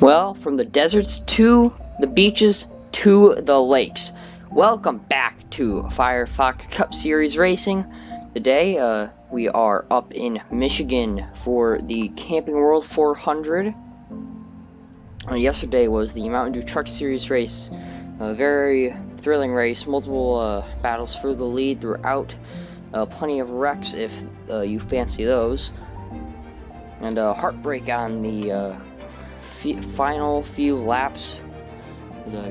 Well, from the deserts to the beaches to the lakes. Welcome back to Firefox Cup Series Racing. Today, we are up in Michigan for the Camping World 400. Yesterday was the Mountain Dew Truck Series race. A very thrilling race, multiple battles for the lead throughout. Plenty of wrecks if you fancy those. And heartbreak on the final few laps,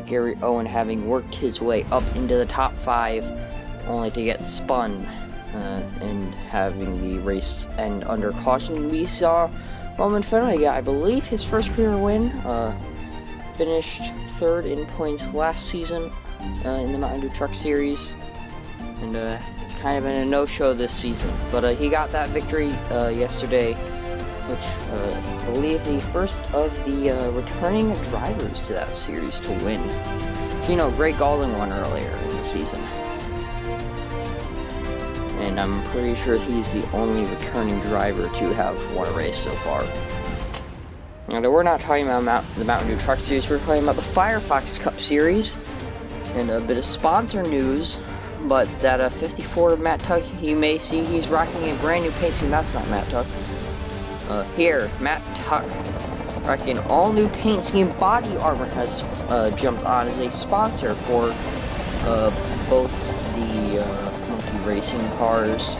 Gary Owen having worked his way up into the top 5 only to get spun and having the race end under caution. We saw Roman Fenway get, I believe, his first career win, finished 3rd in points last season in the Mountain Dew Truck Series, and it's kind of been a no-show this season, but he got that victory yesterday, which I believe the first of the returning drivers to that series to win. So, you know, Greg Gaulding won earlier in the season, and I'm pretty sure he's the only returning driver to have won a race so far. And we're not talking about the Mountain Dew Truck Series, we're talking about the Firefox Cup Series, and a bit of sponsor news. But that 54 Matt Tuck, you may see he's rocking a brand new paint scheme. That's not Matt Tuck. Here, Matt Tuck, rocking all new paint scheme. Body Armor has jumped on as a sponsor for both the Monkey Racing cars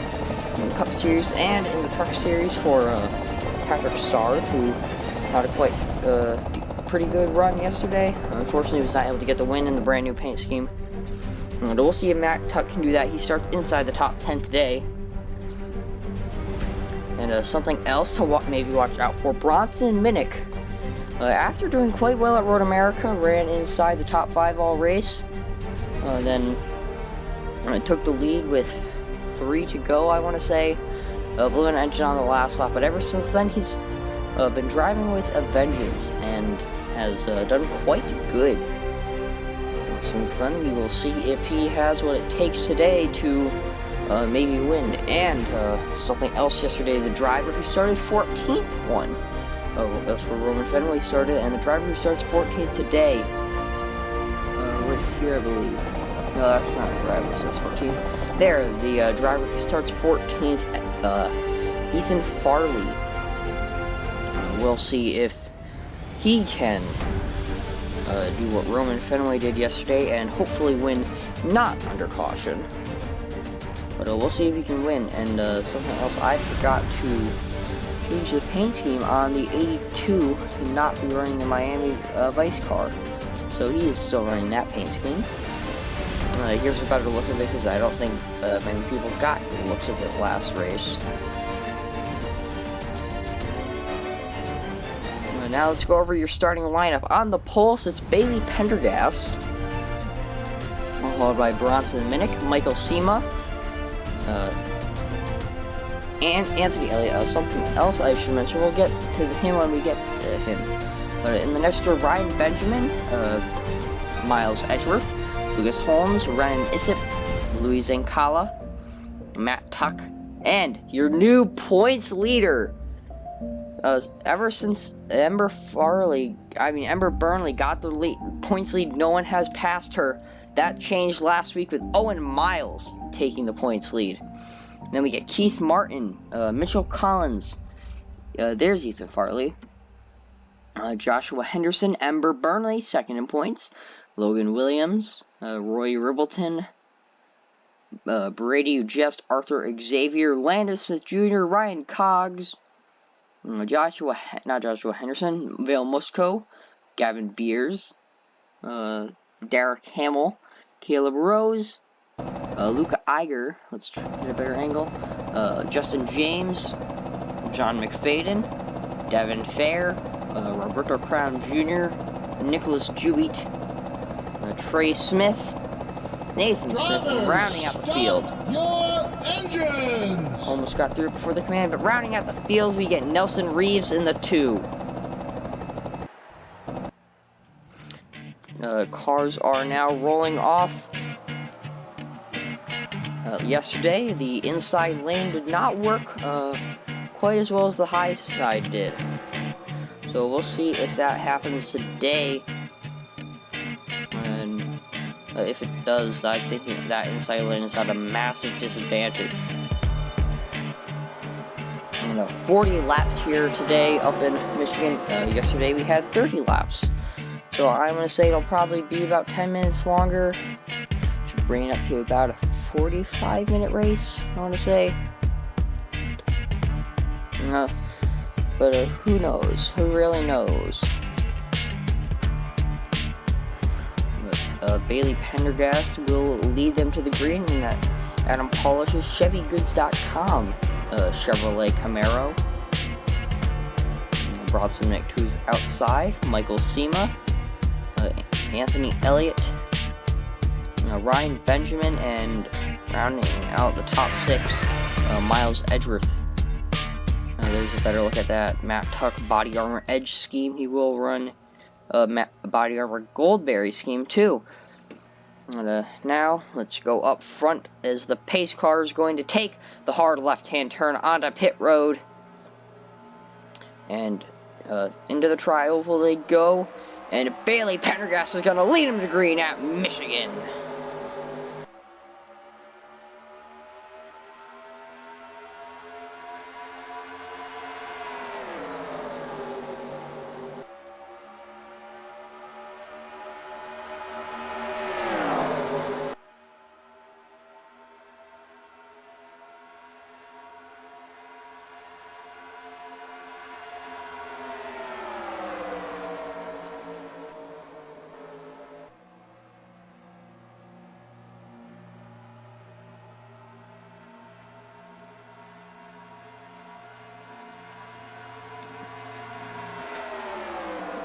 in the Cup Series and in the Truck Series for Patrick Starr, who had a quite pretty good run yesterday. Unfortunately, he was not able to get the win in the brand new paint scheme. And we'll see if Matt Tuck can do that. He starts inside the top 10 today. And something else to maybe watch out for, Bronson Minnick. After doing quite well at Road America, ran inside the top 5 all race. Then took the lead with 3 to go, I want to say. Blew an engine on the last lap, but ever since then he's been driving with a vengeance and has done quite good. Since then, we will see if he has what it takes today to maybe win. And something else yesterday, the driver who started 14th won. That's where Roman Fenway started, and the driver who starts 14th today, right here I believe. No, that's not the driver who starts 14th. There, the driver who starts 14th, Ethan Farley. We'll see if he can do what Roman Fenway did yesterday and hopefully win not under caution. But we'll see if he can win. And something else, I forgot to change the paint scheme on the 82 to not be running the Miami Vice car. So he is still running that paint scheme. Here's a better look of it because I don't think many people got the looks of it last race. Now let's go over your starting lineup. On the pulse, it's Bailey Pendergast, followed by Bronson Minnick, Michael Sema, and Anthony Elliott. Something else I should mention, we'll get to him when we get to him. In the next row, Ryan Benjamin, Miles Edgeworth, Lucas Holmes, Ryan Issip, Louis Zancala, Matt Tuck, and your new points leader. Ever since Ember Burnley got the points lead, no one has passed her. That changed last week with Owen Miles taking the points lead. And then we get Keith Martin, Mitchell Collins, there's Ethan Farley, Joshua Henderson, Ember Burnley, 2nd in points, Logan Williams, Roy Ribbleton, Brady Just, Arthur Xavier, Landon Smith Jr., Ryan Coggs, Joshua Henderson, Vale Musco, Gavin Beers, Derek Hamill, Caleb Rose, Luca Iger, let's try to get a better angle, Justin James, John McFadden, Devin Fair, Roberto Crown Jr., Nicholas Jewett, Trey Smith, Nathan Smith, rounding out the field. Your engines! Almost got through it before the command, but rounding out the field, we get Nelson Reeves in the 2. Cars are now rolling off. Yesterday, the inside lane did not work quite as well as the high side did. So we'll see if that happens today. And if it does, I'm thinking that inside lane is at a massive disadvantage. 40 laps here today up in Michigan. Yesterday we had 30 laps. So I'm going to say it'll probably be about 10 minutes longer. Should bring it up to about a 45-minute race, I want to say. But who knows? Who really knows? But, Bailey Pendergast will lead them to the green in that Adam Polish's ChevyGoods.com Chevrolet Camaro. Bronson Mick, who's outside. Michael Sema. Anthony Elliott. Ryan Benjamin, and rounding out the top 6, Miles Edgeworth. There's a better look at that. Matt Tuck Body Armor Edge scheme. He will run Body Armor Goldberry scheme too. And, now let's go up front as the pace car is going to take the hard left-hand turn onto pit road. And into the tri-oval they go. And Bailey Pendergast is going to lead him to green at Michigan.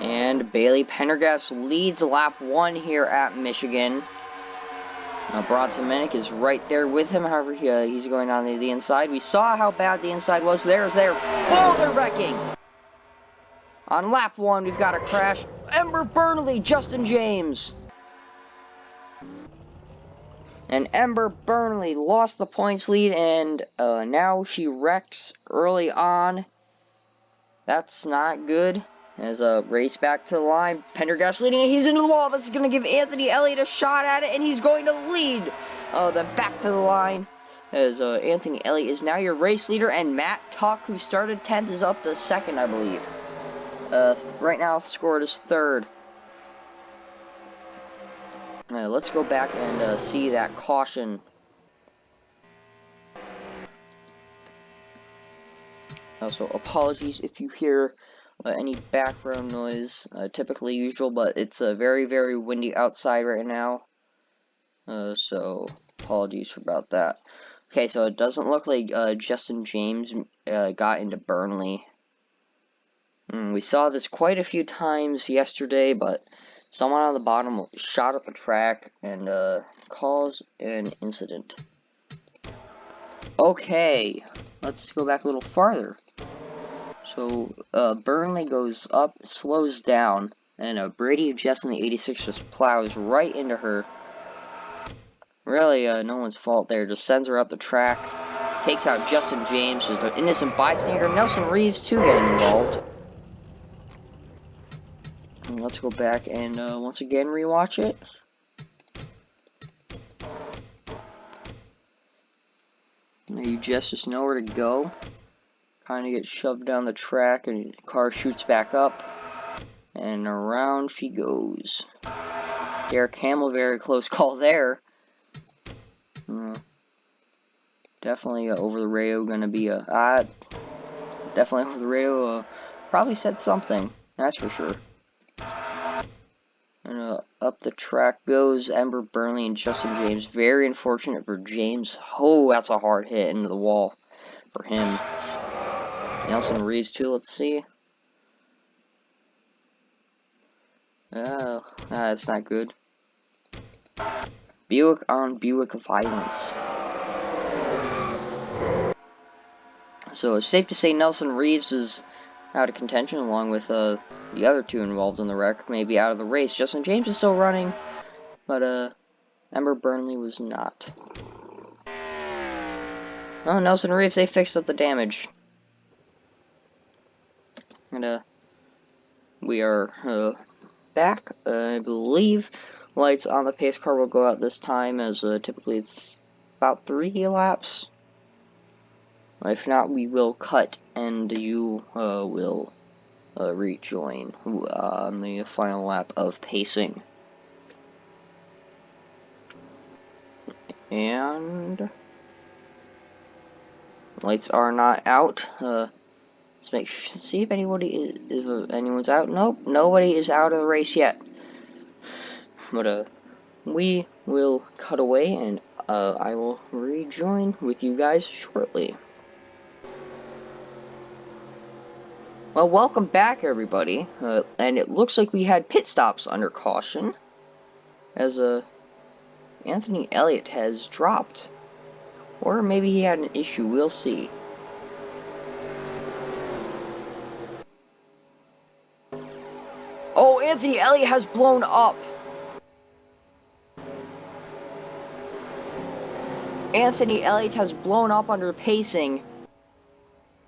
And Bailey Pendergast leads lap 1 here at Michigan. Bronson Minnick is right there with him. However, he's going on the inside. We saw how bad the inside was. There's their boulder wrecking. On lap 1, we've got a crash. Ember Burnley, Justin James. And Ember Burnley lost the points lead, and now she wrecks early on. That's not good. As a race back to the line, Pendergast leading it, he's into the wall. This is going to give Anthony Elliott a shot at it, and he's going to lead them back to the line. As Anthony Elliott is now your race leader, and Matt Tuck, who started 10th, is up to 2nd, I believe. Right now, scored is 3rd. Let's go back and see that caution. Also, apologies if you hear any background noise, typically usual, but it's very, very windy outside right now. So, apologies about that. Okay, so it doesn't look like Justin James got into Burnley. We saw this quite a few times yesterday, but someone on the bottom shot up a track and caused an incident. Okay, let's go back a little farther. So, Burnley goes up, slows down, and Brady Jess in the 86 just plows right into her. Really, no one's fault there. Just sends her up the track, takes out Justin James, just an innocent bystander. Nelson Reeves, too, getting involved. And let's go back and, once again, rewatch it. You just nowhere to go. Kind of gets shoved down the track, and the car shoots back up, and around she goes. Derek Hamill, very close call there. Definitely over the radio gonna be definitely over the radio. Probably said something, that's for sure. And up the track goes Ember Burnley and Justin James. Very unfortunate for James. Oh, that's a hard hit into the wall for him. Nelson Reeves too, let's see. Oh, that's not good. Buick on Buick violence. So it's safe to say Nelson Reeves is out of contention along with the other two involved in the wreck, maybe out of the race. Justin James is still running, but Ember Burnley was not. Oh, Nelson Reeves, they fixed up the damage. And we are back. I believe lights on the pace car will go out this time, as typically it's about 3 laps. If not, we will cut and you will rejoin on the final lap of pacing. And lights are not out. Let's see if anyone's out. Nope, nobody is out of the race yet. But we will cut away, and I will rejoin with you guys shortly. Well, welcome back, everybody. And it looks like we had pit stops under caution, as Anthony Elliott has dropped, or maybe he had an issue. We'll see. Oh, Anthony Elliott has blown up. Anthony Elliott has blown up under pacing,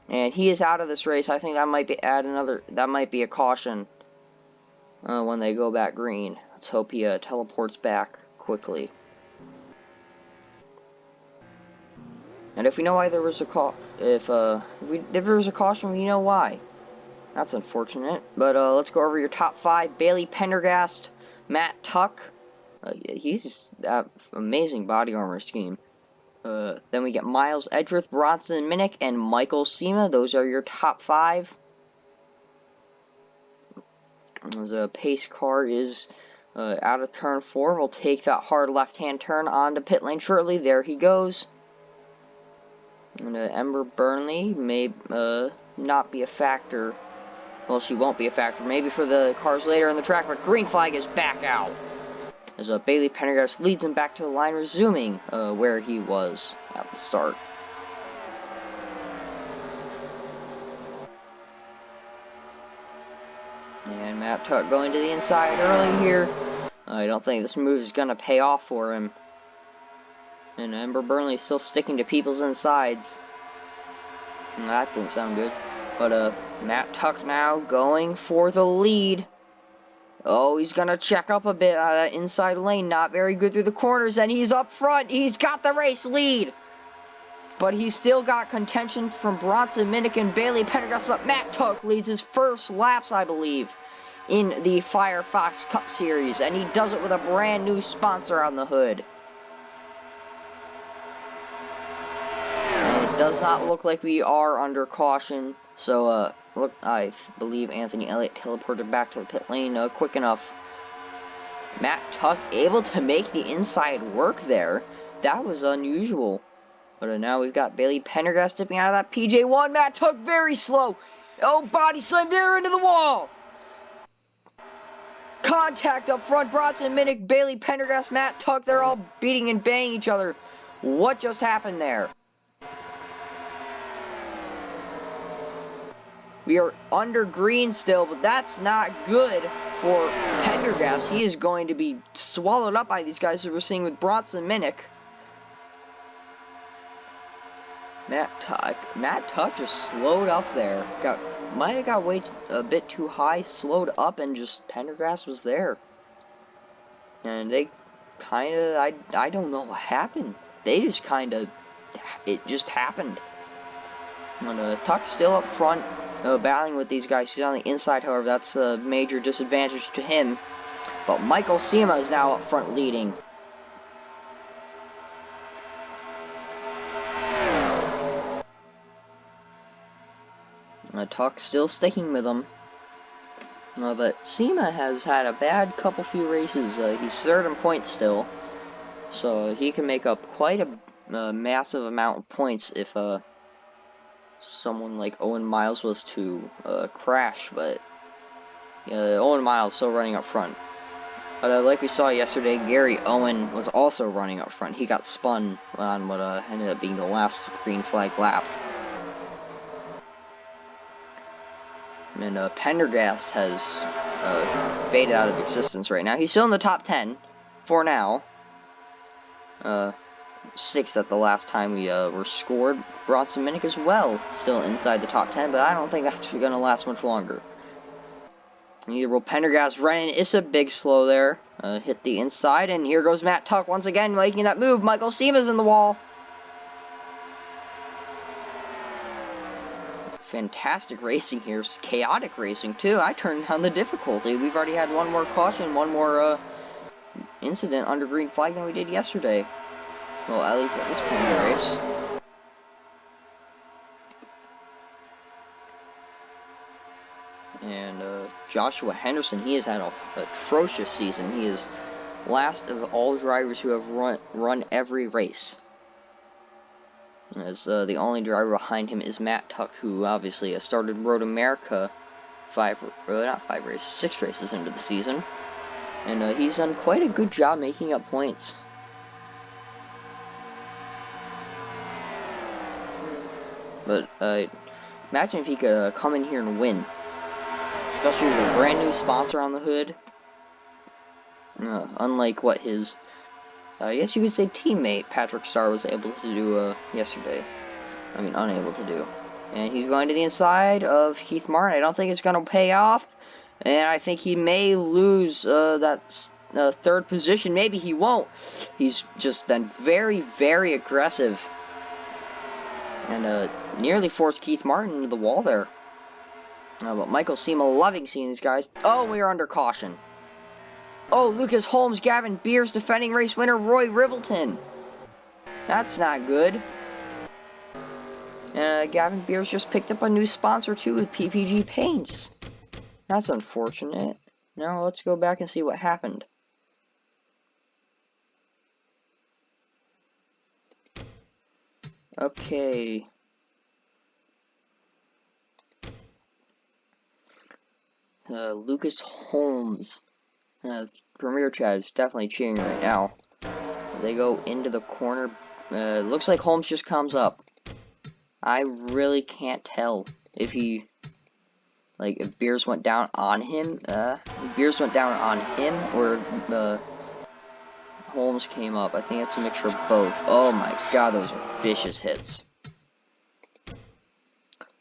and he is out of this race. I think that might be a caution when they go back green. Let's hope he teleports back quickly. And if we know why there was a if there was a caution, we know why. That's unfortunate. But let's go over your top 5. Bailey Pendergast, Matt Tuck. He's just amazing body armor scheme. Then we get Miles Edgeworth, Bronson Minnick, and Michael Sema. Those are your top 5. The pace car is out of turn 4. We'll take that hard left-hand turn onto pit lane shortly. There he goes. And Ember Burnley may not be a factor. Well, she won't be a factor. Maybe for the cars later in the track, but green flag is back out. As Bailey Pendergast leads him back to the line, resuming where he was at the start. And Matt Tuck going to the inside early here. I don't think this move is going to pay off for him. And Ember Burnley still sticking to people's insides. That didn't sound good. But Matt Tuck now going for the lead. Oh, he's going to check up a bit out of that inside lane. Not very good through the corners, and he's up front. He's got the race lead. But he's still got contention from Bronson Minnick and Bailey Pendergast. But Matt Tuck leads his first laps, I believe, in the Firefox Cup Series. And he does it with a brand new sponsor on the hood. And it does not look like we are under caution. So, look, I believe Anthony Elliott teleported back to the pit lane quick enough. Matt Tuck able to make the inside work there. That was unusual. But now we've got Bailey Pendergast dipping out of that PJ1. Matt Tuck very slow. Oh, body slam there into the wall. Contact up front. Bronson Minnick, Bailey Pendergast, Matt Tuck. They're all beating and banging each other. What just happened there? We are under green still, but that's not good for Pendergast. He is going to be swallowed up by these guys that we're seeing with Bronson Minnick. Matt Tuck just slowed up there. Might have got way a bit too high, slowed up, and just Pendergast was there. And they kind of, I don't know what happened. They just kind of, it just happened. And Tuck still up front. Battling with these guys. He's on the inside, however, that's a major disadvantage to him. But Michael Sema is now up front leading. Tuck still sticking with him. But Sema has had a bad few races. He's 3rd in points still. So he can make up quite a massive amount of points if someone like Owen Miles was to crash, but Owen Miles still running up front. But like we saw yesterday, Gary Owen was also running up front. He got spun on what ended up being the last green flag lap. And Pendergast has faded out of existence right now. He's still in the top 10 for now. 6th at the last time we were scored. Bronson Minnick as well, still inside the top 10, but I don't think that's going to last much longer. Neither will Pendergast. Renan is a big slow there. Hit the inside, and here goes Matt Tuck once again making that move. Michael Seema's in the wall. Fantastic racing here. Chaotic racing, too. I turned down the difficulty. We've already had one more caution, one more incident under green flag than we did yesterday. Well, at least at this point in the race. And Joshua Henderson, he has had an atrocious season. He is last of all drivers who have run every race. As the only driver behind him is Matt Tuck, who obviously has started Road America 6 races into the season. And he's done quite a good job making up points. But imagine if he could come in here and win. Especially with a brand new sponsor on the hood. Unlike what his, I guess you could say, teammate Patrick Starr was able to do yesterday. I mean, unable to do. And he's going to the inside of Keith Martin. I don't think it's going to pay off. And I think he may lose that third position. Maybe he won't. He's just been very, very aggressive. And nearly forced Keith Martin into the wall there. But Michael Seema loving seeing these guys. Oh, we are under caution. Oh, Lucas Holmes, Gavin Beers, defending race winner Roy Rivelton. That's not good. Gavin Beers just picked up a new sponsor too with PPG Paints. That's unfortunate. Now let's go back and see what happened. Okay. Lucas Holmes. Premier Chat is definitely cheering right now. They go into the corner. Looks like Holmes just comes up. I really can't tell if he, if Beers went down on him. Beers went down on him, or Holmes came up. I think it's a mixture of both. Oh my god, those are vicious hits.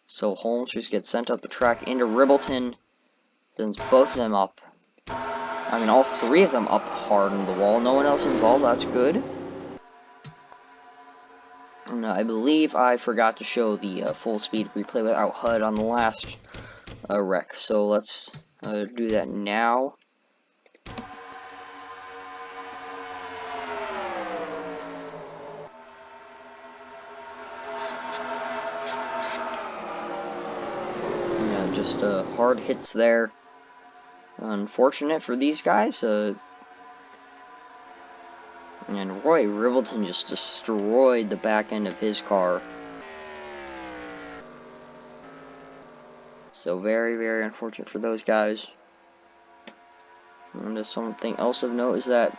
So Holmes just gets sent up the track into Rivelton. Sends both of them up. I mean, all three of them up hard on the wall. No one else involved. That's good. And I believe I forgot to show the full speed replay without HUD on the last wreck. So let's do that now. Yeah, just hard hits there. Unfortunate for these guys. And Roy Rivelton just destroyed the back end of his car. So very, very unfortunate for those guys. And something else of note is that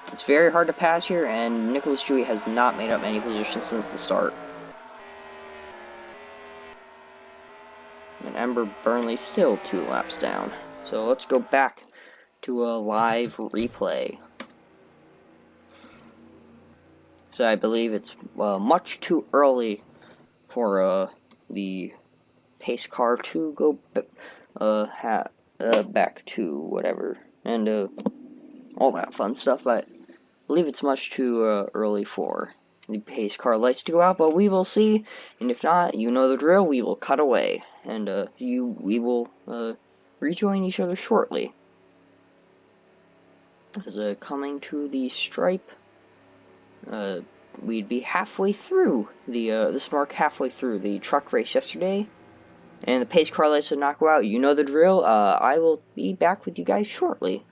it's very hard to pass here, and Nicholas Chewy has not made up any positions since the start. And Ember Burnley still 2 laps down. So let's go back to a live replay. So I believe it's much too early for the pace car to go back to whatever and all that fun stuff. But I believe it's much too early for the pace car lights to go out. But we will see, and if not, you know the drill. We will cut away, and we will rejoin each other shortly. As coming to the stripe. We'd be halfway through this mark halfway through the truck race yesterday, and the pace car lights would not go out. You know the drill. I will be back with you guys shortly.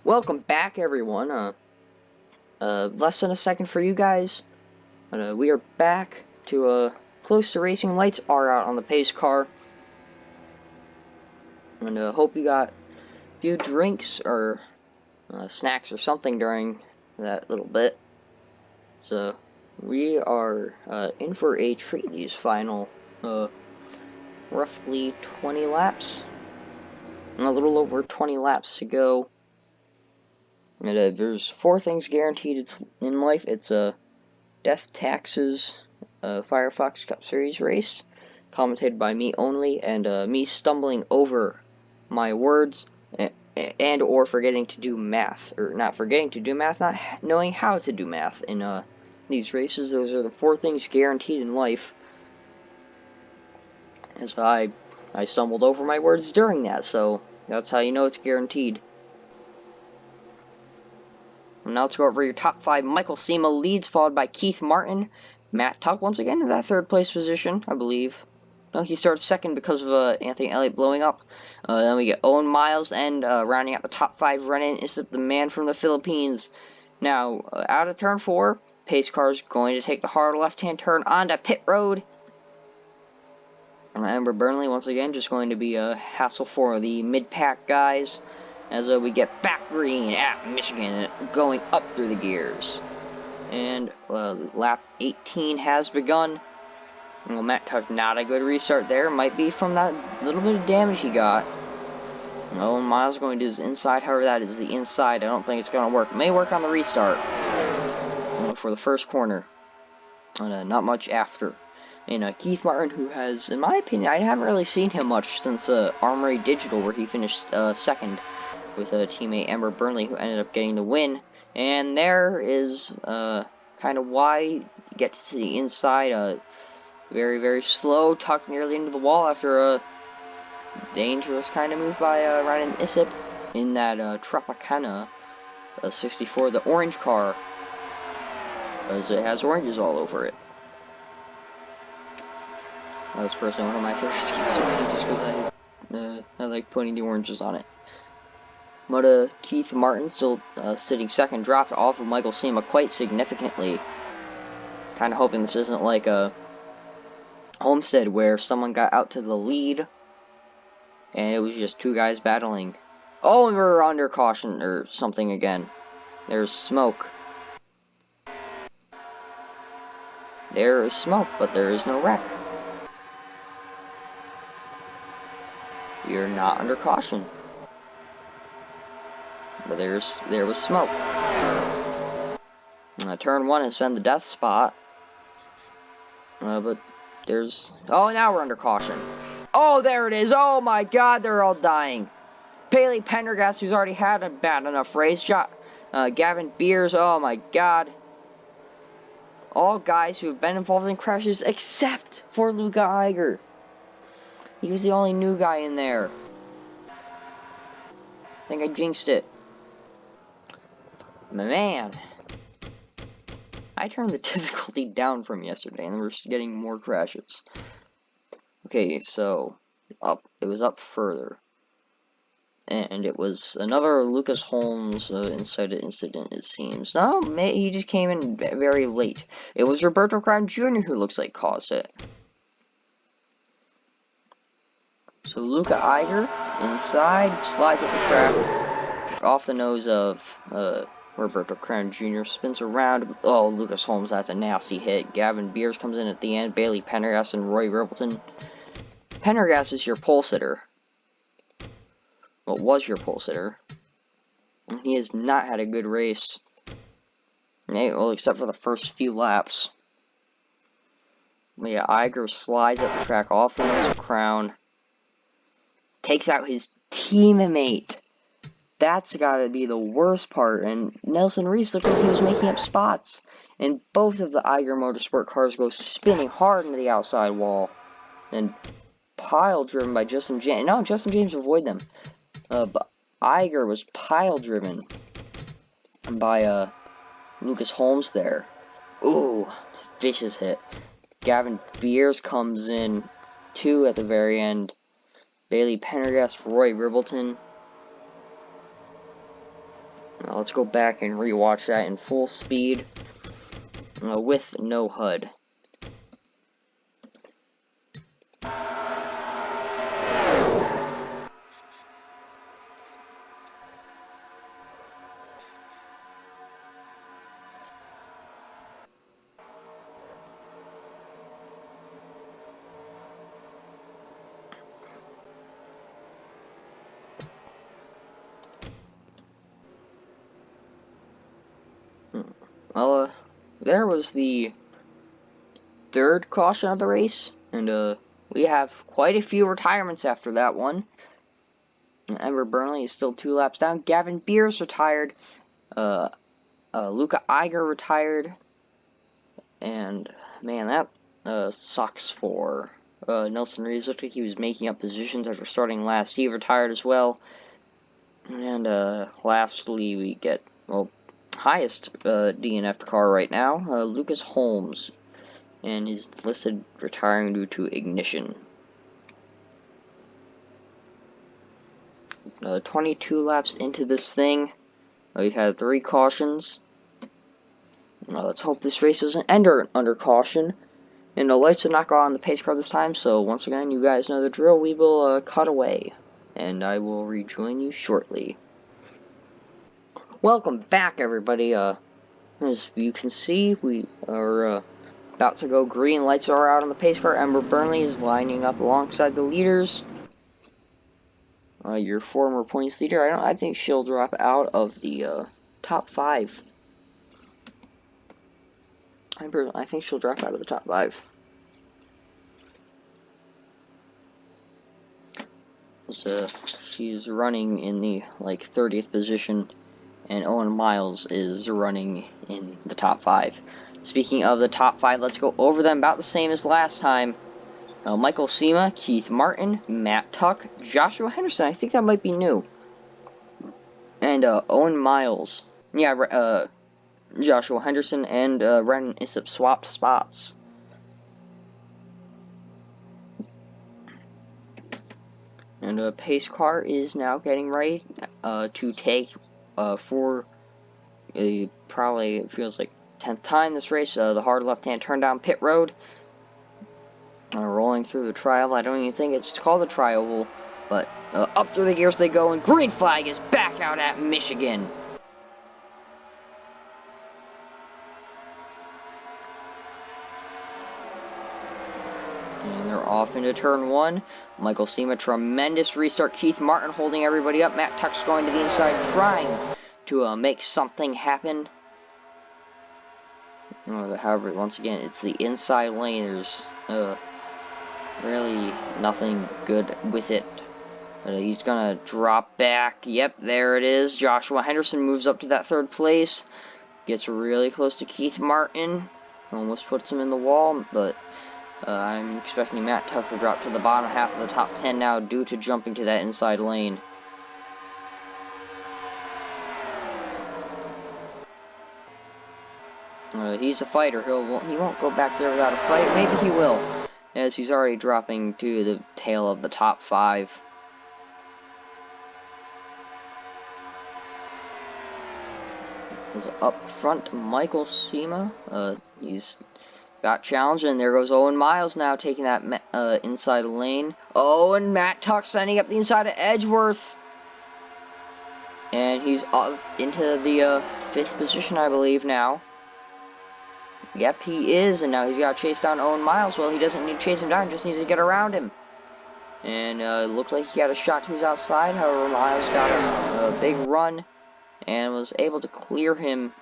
Welcome back, everyone. Less than a second for you guys. We are back to close to racing. Lights are out on the pace car, and hope you got a few drinks or snacks or something during that little bit. So we are in for a treat these final roughly 20 laps, and a little over 20 laps to go. And there's 4 things guaranteed in life. It's death, taxes, Firefox Cup Series race, commentated by me only, and me stumbling over my words and or forgetting to do math, or not forgetting to do math, not knowing how to do math in these races. Those are the 4 things guaranteed in life. As I stumbled over my words during that, so that's how you know it's guaranteed. And now let's go over your top 5. Michael Sema leads, followed by Keith Martin. Matt Tuck once again in that 3rd place position, I believe. No, he started 2nd because of Anthony Elliott blowing up. Then we get Owen Miles, and rounding out the top 5, Renan is the man from the Philippines. Now, out of turn 4, pace car is going to take the hard left-hand turn onto pit road. Amber Burnley once again just going to be a hassle for the mid-pack guys, as we get back green at Michigan, going up through the gears. And lap 18 has begun. Well, Matt Tuck, not a good restart there. Might be from that little bit of damage he got. Oh, Miles going to his inside. However, that is the inside. I don't think it's going to work. It may work on the restart for the first corner. Not much after. And Keith Martin, who has, in my opinion, I haven't really seen him much since Armory Digital, where he finished 2nd with teammate Amber Burnley, who ended up getting the win. And there is kind of why he gets to the inside. Very, very slow, tucked nearly into the wall after a dangerous kind of move by Ryan Isip in that Tropicana 64, the orange car, as it has oranges all over it. That was personally one of my favorite schemes already, just because I like putting the oranges on it. But Keith Martin still sitting 2nd, dropped off of Michael Sema quite significantly. Kind of hoping this isn't like a Homestead where someone got out to the lead and it was just 2 guys battling. Oh, and we're under caution or something again. There's smoke. There is smoke, but there is no wreck. We are not under caution. But there was smoke. Turn 1 has been the death spot. But there's... Oh, now we're under caution. Oh, there it is. Oh, my God, they're all dying. Bailey Pendergast, who's already had a bad enough race. Gavin Beers, oh, my God. All guys who have been involved in crashes except for Luca Iger. He was the only new guy in there. I think I jinxed it. Man. I turned the difficulty down from yesterday, and we're getting more crashes. Okay, so it was up further, and it was another Lucas Holmes incited incident. It seems. No, he just came in very late. It was Roberto Crown Jr. who looks like caused it. So Luca Iger inside slides up the track, off the nose of Roberto Crown Jr. spins around. Oh, Lucas Holmes, that's a nasty hit. Gavin Beers comes in at the end. Bailey Pendergast and Roy Ribbleton. Pendergast is your pole sitter. Well, was your pole sitter. He has not had a good race. Well, except for the first few laps. But yeah, Iger slides up the track off the nose of Crown. Takes out his teammate. That's gotta be the worst part, and Nelson Reeves looked like he was making up spots. And both of the Iger Motorsport cars go spinning hard into the outside wall. And pile driven by Justin James. No, Justin James avoided them. But Iger was pile driven by Lucas Holmes there. Ooh, it's a vicious hit. Gavin Beers comes in 2 at the very end. Bailey Pendergast, Roy Ribbleton. Now let's go back and rewatch that in full speed with no HUD. Well, there was the 3rd caution of the race, and we have quite a few retirements after that one. Ember Burnley is still 2 laps down. Gavin Beers retired. Luca Iger retired. And, man, that sucks for Nelson Reeves. Looked like he was making up positions after starting last. He retired as well. And lastly, we get, well, highest DNF car right now, Lucas Holmes. And he's listed retiring due to ignition. 22 laps into this thing. We've had 3 cautions. Let's hope this race doesn't end under caution. And the lights did not go on the pace car this time, so once again, you guys know the drill. We will cut away, and I will rejoin you shortly. Welcome back, everybody. As you can see, we are about to go green. Lights are out on the pace car. Ember Burnley is lining up alongside the leaders. Your former points leader. I think she'll drop out of the top 5. I think she'll drop out of the top 5. She's running in the 30th position, and Owen Miles is running in the top 5. Speaking of the top 5, let's go over them about the same as last time. Michael Sema, Keith Martin, Matt Tuck, Joshua Henderson. I think that might be new. And Owen Miles. Yeah, Joshua Henderson and Ren Issip swapped spots. And pace car is now getting ready to take for probably, it feels like 10th time this race, the hard left-hand turn down pit road. Rolling through the tri-oval. I don't even think it's called a tri-oval, but up through the gears they go, and green flag is back out at Michigan. And they're off into turn 1. Michael Sema, tremendous restart. Keith Martin holding everybody up. Matt Tuck's going to the inside, trying to make something happen. However, once again, it's the inside lane. There's really nothing good with it. He's gonna drop back. Yep, there it is. Joshua Henderson moves up to that 3rd place. Gets really close to Keith Martin. Almost puts him in the wall, but I'm expecting Matt Tuck to drop to the bottom half of the top 10 now due to jumping to that inside lane. He's a fighter. He won't go back there without a fight. Maybe he will, as he's already dropping to the tail of the top 5. Up front, Michael Sema. He's got challenged, and there goes Owen Miles now taking that inside lane. Oh, and Matt Tuck sending up the inside of Edgeworth. And he's up into the 5th position, I believe, now. Yep, he is, and now he's got to chase down Owen Miles. Well, he doesn't need to chase him down, he just needs to get around him. And it looked like he had a shot to his outside. However, Miles got a big run and was able to clear him.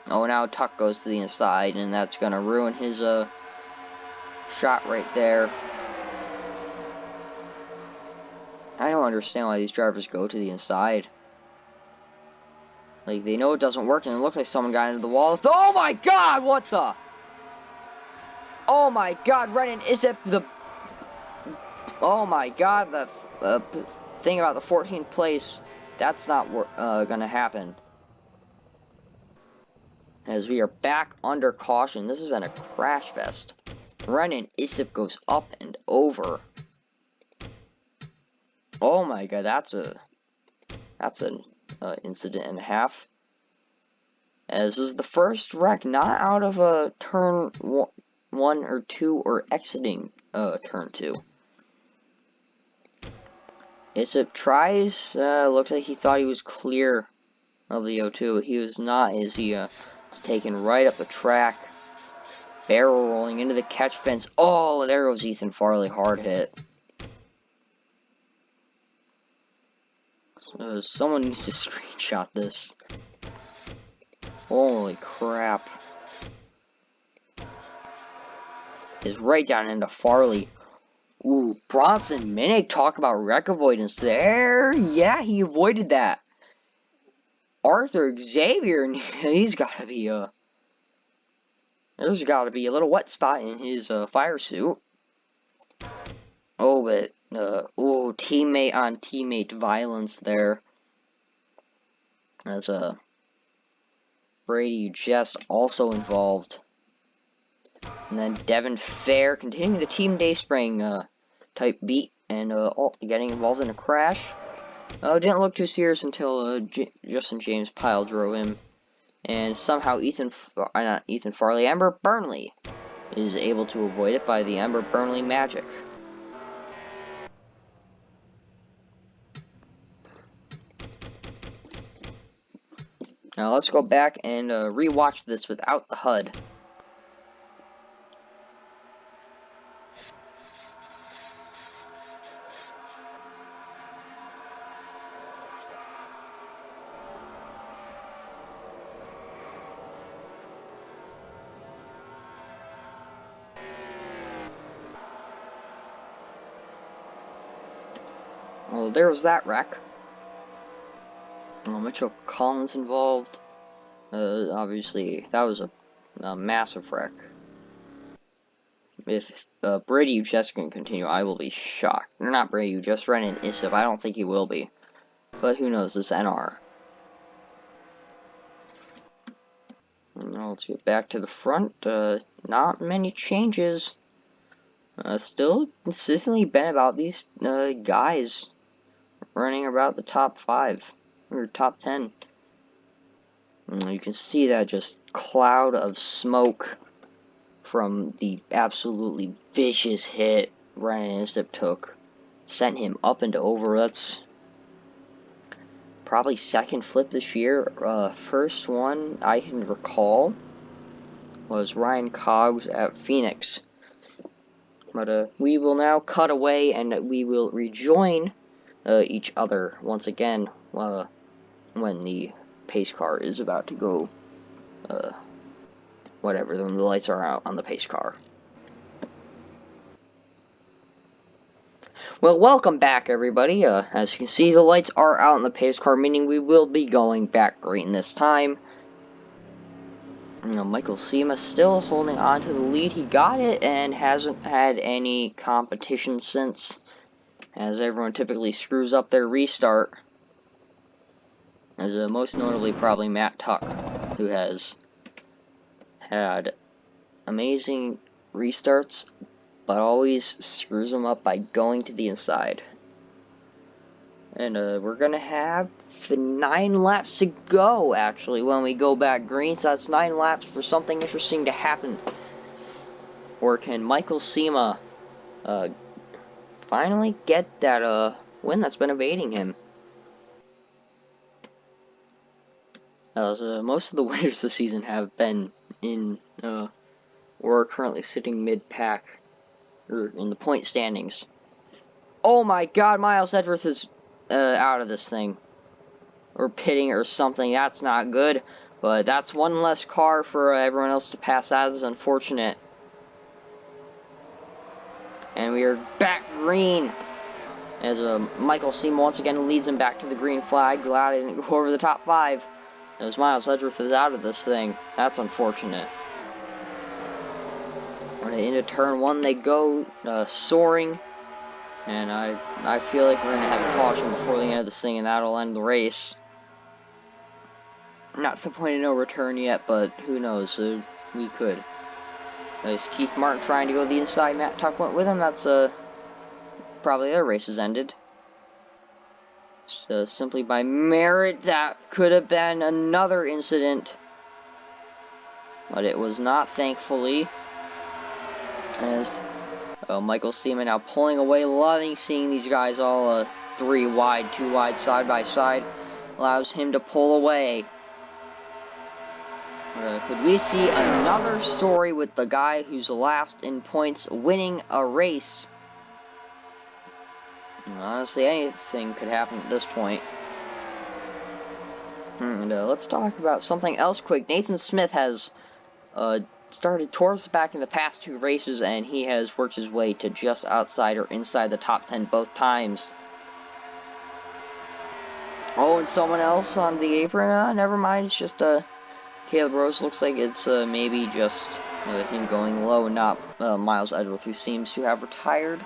Oh, now Tuck goes to the inside, and that's going to ruin his shot right there. I don't understand why these drivers go to the inside. Like, they know it doesn't work, and it looked like someone got into the wall. Oh my god, what the? Oh my god, Renan, is it the... Oh my god, the thing about the 14th place, that's not gonna happen. As we are back under caution, this has been a crash fest. Renan Issip goes up and over. Oh my god, that's an incident and a half. As this is the first wreck not out of a turn 1 or 2 or exiting turn 2. Issip tries, looked like he thought he was clear of the O2. He was not, as he was taken right up the track. Barrel rolling into the catch fence. Oh, there goes Ethan Farley, hard hit. Someone needs to screenshot this. Holy crap. Is right down into Farley. Ooh, Bronson Minnick, talk about wreck avoidance there. Yeah, he avoided that. Arthur Xavier, he's gotta be, there's gotta be a little wet spot in his, fire suit. Oh, but, oh, teammate on teammate violence there. As, Brady just also involved. And then Devin Fair continuing the Team Dayspring, type beat and, getting involved in a crash. Didn't look too serious until, Justin James pile drove him. And somehow not Ethan Farley, Ember Burnley is able to avoid it by the Ember Burnley magic. Now let's go back and rewatch this without the HUD. Well, there was that wreck. Mitchell Collins involved. Obviously, that was a massive wreck. If Brady Ujest can continue, I will be shocked. Not Brady Ujest, Renan Issif. I don't think he will be. But who knows, this NR. Now let's get back to the front. Not many changes. Still consistently been about these guys running about the top 5 or top 10. You can see that just cloud of smoke from the absolutely vicious hit Renan Issif took. Sent him up and over. That's probably second flip this year. First one I can recall was Ryan Cogs at Phoenix. But we will now cut away and we will rejoin each other once again when the pace car is about to go, whatever, when the lights are out on the pace car. Well, welcome back, everybody. As you can see, the lights are out in the pace car, meaning we will be going back green this time. Michael Sema still holding on to the lead. He got it and hasn't had any competition since, as everyone typically screws up their restart. As most notably probably Matt Tuck, who has had amazing restarts, but always screws them up by going to the inside. And we're gonna have 9 laps to go, actually, when we go back green. So that's 9 laps for something interesting to happen. Or can Michael Sema finally get that win that's been evading him? As most of the winners this season have been in, or are currently sitting mid-pack, or in the point standings. Oh my god, Miles Edgeworth is out of this thing. Or pitting or something. That's not good. But that's one less car for everyone else to pass. That is unfortunate. And we are back green. As Michael Sema once again leads him back to the green flag. Glad he didn't go over the top 5. As Miles Edgeworth is out of this thing. That's unfortunate. Into turn 1 they go, soaring. And I feel like we're going to have a caution before the end of this thing, and that'll end the race. Not to the point of no return yet, but who knows, we could. There's Keith Martin trying to go the inside, Matt Tuck went with him, that's probably their race has ended. Simply by merit, that could have been another incident. But it was not, thankfully. As Michael Sema now pulling away, loving seeing these guys all 3 wide, 2 wide, side by side. Allows him to pull away. Could we see another story with the guy who's last in points winning a race? Honestly, anything could happen at this point. And let's talk about something else quick. Nathan Smith has started towards the back in the past 2 races, and he has worked his way to just outside or inside the top 10 both times. Oh, and someone else on the apron. Never mind. It's just Caleb Rose. Looks like it's maybe just him going low, and not Miles Edgeworth, who seems to have retired.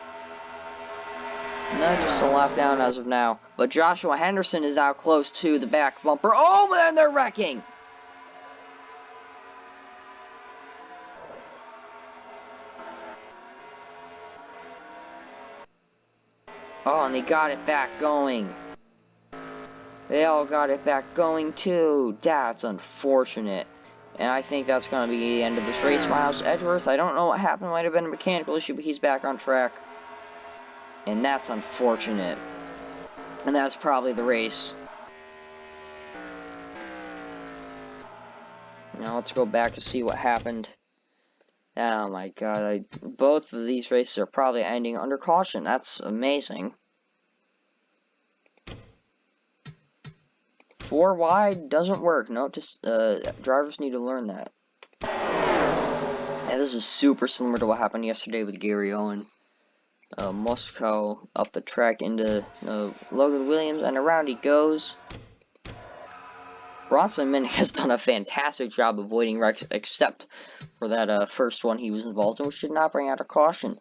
No, just a lap down as of now. But Joshua Henderson is now close to the back bumper. Oh, man, they're wrecking. Oh, and they got it back going. They all got it back going too. That's unfortunate. And I think that's going to be the end of this race. Miles Edgeworth, I don't know what happened. Might have been a mechanical issue, but he's back on track. And that's unfortunate. And that's probably the race. Now let's go back to see what happened. Oh my god. Both of these races are probably ending under caution. That's amazing. 4 wide doesn't work. No, just drivers need to learn that. Yeah, this is super similar to what happened yesterday with Gary Owen. Moscow up the track into Logan Williams, and around he goes. Bronson Minnick has done a fantastic job avoiding wrecks, except for that first one he was involved in, which did not bring out a caution.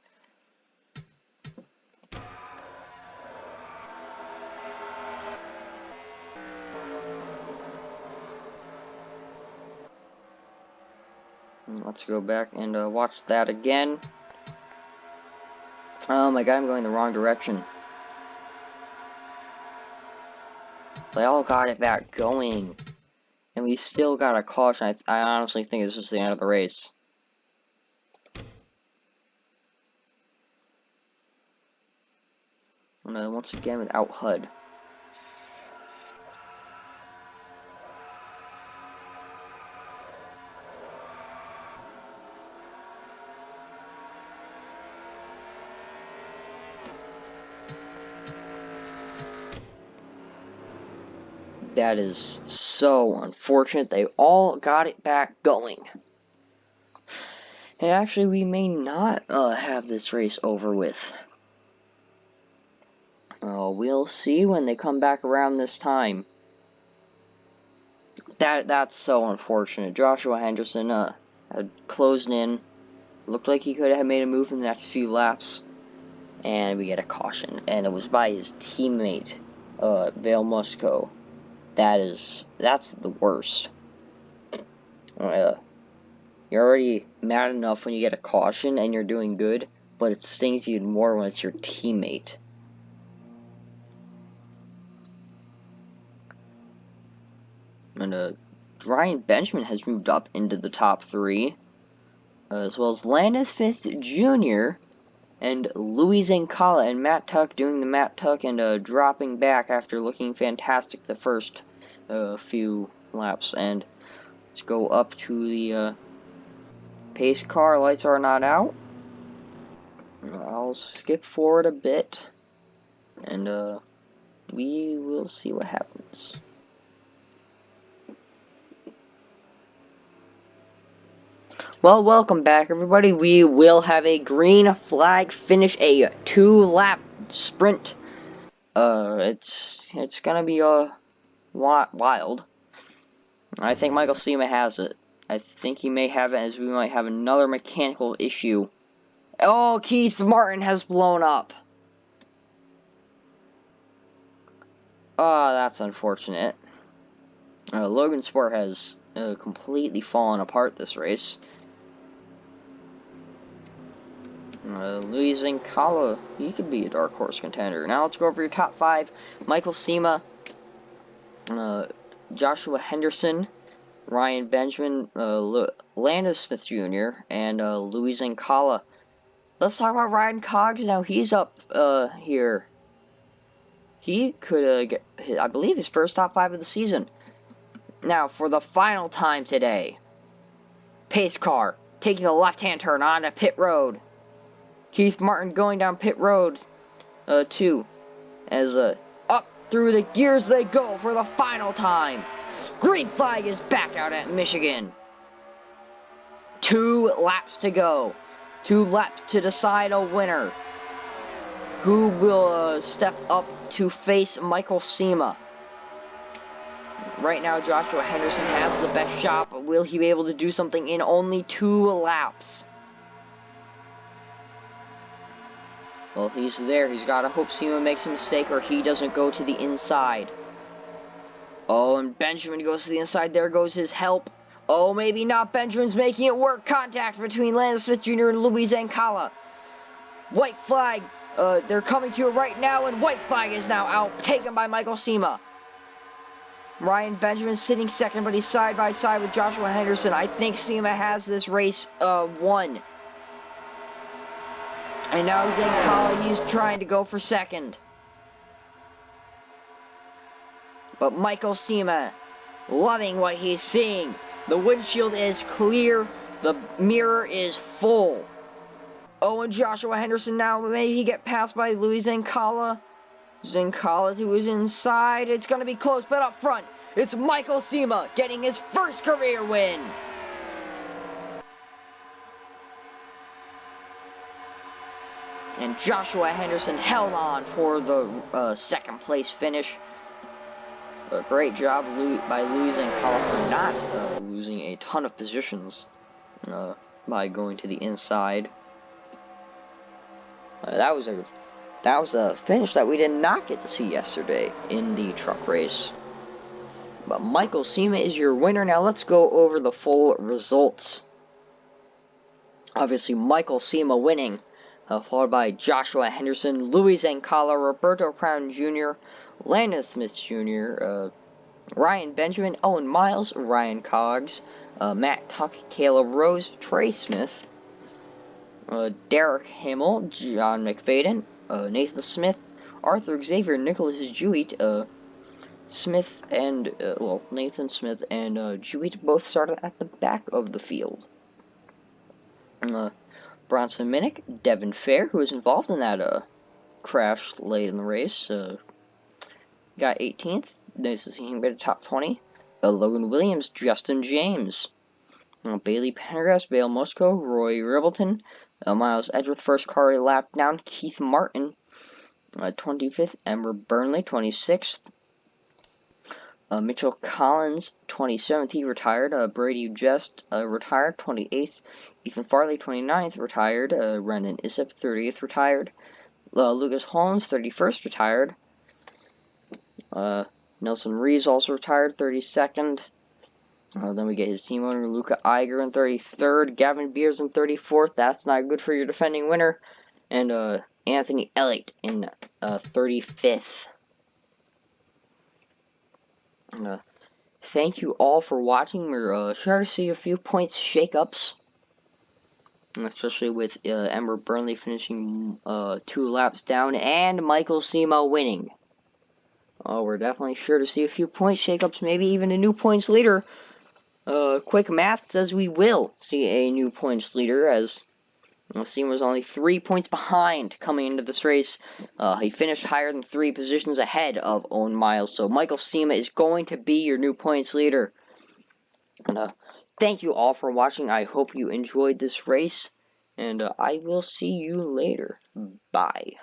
Let's go back and watch that again. Oh my god, I'm going the wrong direction. They all got it back going. And we still got a caution. I honestly think this is the end of the race. And once again without HUD. That is so unfortunate. They all got it back going. And actually, we may not have this race over with. We'll see when they come back around this time. That's so unfortunate. Joshua Henderson had closed in. Looked like he could have made a move in the next few laps. And we get a caution. And it was by his teammate, Vale Musco. That's the worst. You're already mad enough when you get a caution and you're doing good, but it stings even more when it's your teammate. And Ryan Benjamin has moved up into the top 3, as well as Landon Smith Jr. and Louis Zancala and Matt Tuck doing the Matt Tuck and dropping back after looking fantastic the first few laps. And let's go up to the pace car. Lights are not out. I'll skip forward a bit, and we will see what happens. Well, welcome back, everybody. We will have a green flag finish, a 2-lap sprint. It's gonna be wild. I think Michael Sema has it. I think he may have it, as we might have another mechanical issue. Oh, Keith Martin has blown up. Oh, that's unfortunate. Logan Sport has completely fallen apart this race. Louis Zancala, he could be a dark horse contender. Now let's go over your top 5. Michael Sema, Joshua Henderson, Ryan Benjamin, Landon Smith Jr., and Louis Zancala. Let's talk about Ryan Cogs now. He's up here. He could get, I believe, his first top 5 of the season. Now, for the final time today, pace car taking the left-hand turn onto pit road. Keith Martin going down pit road, too, as up through the gears they go for the final time. Green flag is back out at Michigan. 2 laps to go. 2 laps to decide a winner. Who will step up to face Michael Sema? Right now, Joshua Henderson has the best shot, but will he be able to do something in only 2 laps? Well, he's there. He's got to hope Sema makes a mistake or he doesn't go to the inside. Oh, and Benjamin goes to the inside. There goes his help. Oh, maybe not. Benjamin's making it work. Contact between Landon Smith Jr. and Luis Ancala. White flag. They're coming to you right now, and white flag is now out, taken by Michael Sema. Ryan Benjamin sitting second, but he's side by side with Joshua Henderson. I think Sema has this race won. And now Ancala, he's trying to go for second. But Michael Sema, loving what he's seeing. The windshield is clear. The mirror is full. Oh, and Joshua Henderson now, maybe he get passed by Luis Ancala. Ancala to his inside. It's going to be close, but up front, it's Michael Sema getting his first career win. And Joshua Henderson held on for the second place finish. A great job by Luis Ancala for not losing a ton of positions by going to the inside. That was a finish that we did not get to see yesterday in the truck race. But Michael Sema is your winner. Now let's go over the full results. Obviously, Michael Sema winning, followed by Joshua Henderson, Luis Ancala, Roberto Crown Jr., Landon Smith Jr., Ryan Benjamin, Owen Miles, Ryan Coggs, Matt Tuck, Caleb Rose, Trey Smith, Derek Himmel, John McFadden, Nathan Smith, Arthur Xavier, Nicholas Jewett, Smith and, Nathan Smith and Jewett both started at the back of the field. Bronson Minnick, Devin Fair, who was involved in that crash late in the race, got 18th. Nice to see him get a top 20. Logan Williams, Justin James, Bailey Pendergrass, Vale Moscow, Roy Ribbleton, Miles Edgeworth, first car lap down, Keith Martin, 25th, Ember Burnley, 26th, Mitchell Collins, 27th, he retired, Brady Just, retired, 28th, Ethan Farley, 29th, retired, Brendan Issip, 30th, retired, Lucas Holmes, 31st, retired, Nelson Reeves also retired, 32nd. Then we get his team owner, Luca Iger, in 33rd. Gavin Beers in 34th. That's not good for your defending winner. And Anthony Elliott in 35th. Thank you all for watching. We're sure to see a few points shakeups. Especially with Ember Burnley finishing 2 laps down and Michael Sema winning. We're definitely sure to see a few point shakeups, maybe even a new points leader. Quick math says we will see a new points leader, as Sema was only 3 points behind coming into this race. He finished higher than 3 positions ahead of Owen Miles, so Michael Sema is going to be your new points leader. And thank you all for watching. I hope you enjoyed this race, and I will see you later. Bye.